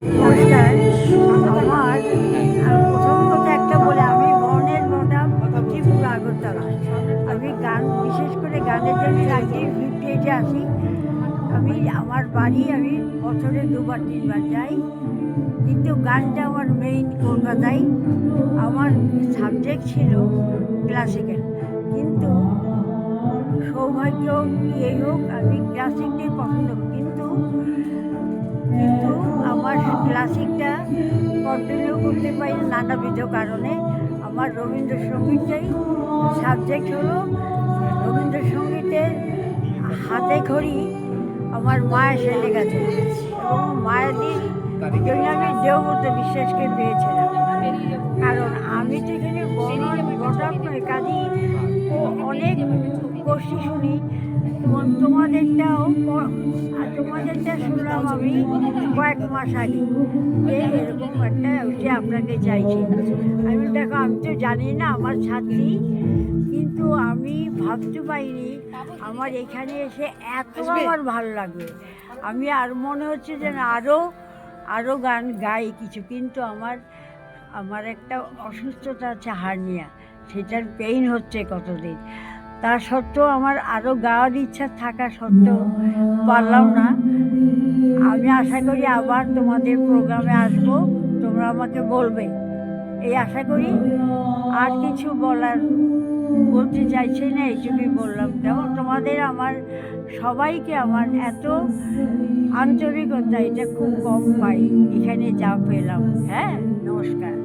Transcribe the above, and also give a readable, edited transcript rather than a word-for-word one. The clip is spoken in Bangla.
নমস্কার। আমার প্রথম কথা একটা বলে, আমি বর্ণের বটাম ত্রিপুরা আগরতলা। আমি গান, বিশেষ করে গানের জন্য 1958-এ আসি। আমার বাড়ি, আমি বছরে 2-3 বার যাই, কিন্তু গানটা আমার মেইন কলকাতায়। আমার সাবজেক্ট ছিল ক্লাসিক্যাল, কিন্তু সৌভাগ্য এই হোক, আমি ক্লাসিকটাই পছন্দ করি, কিন্তু কিন্তু আমার ক্লাসিকটা কন্টিনিউ করতে পারি নানাবিধ কারণে। আমার রবীন্দ্রসঙ্গীতটাই সাবজেক্ট হলো। রবীন্দ্রসঙ্গীতের হাতে খড়ি আমার মায়ের সেলে গেছে, এবং মায়েদের জন্য আমি দেবব্রত বিশ্বাসকে পেয়েছিলাম। কারণ আমি তো এখানে বটাপ নয়, কাজেই ও অনেক গোষ্ঠী শুনি। তোমাদেরটা শুনলাম আমি কয়েক মাস আগে, যে এরকম একটা ওইটা আপনাকে চাইছি। আমি দেখো, আমি তো জানি না আমার ছাত্রী, কিন্তু আমি ভাবতে পারিনি আমার এখানে এসে এত আমার ভালো লাগবে। আমি আর মনে হচ্ছে যে না, আরও গান গাই কিছু, কিন্তু আমার একটা অসুস্থতা আছে, হার্নিয়া। সেটার পেইন হচ্ছে কতদিন। তা সত্ত্বেও আমার আরও গাওয়ার ইচ্ছা থাকা সত্ত্বেও পারলাম না। আমি আশা করি আবার তোমাদের প্রোগ্রামে আসবো, তোমরা আমাকে বলবে, এই আশা করি। আর কিছু বলতে চাইছি না, এইটুকুই বললাম। যেমন তোমাদের, আমার সবাইকে আমার এত আন্তরিকতা, এটা খুব কম পাই এখানে যা পেলাম। হ্যাঁ, নমস্কার।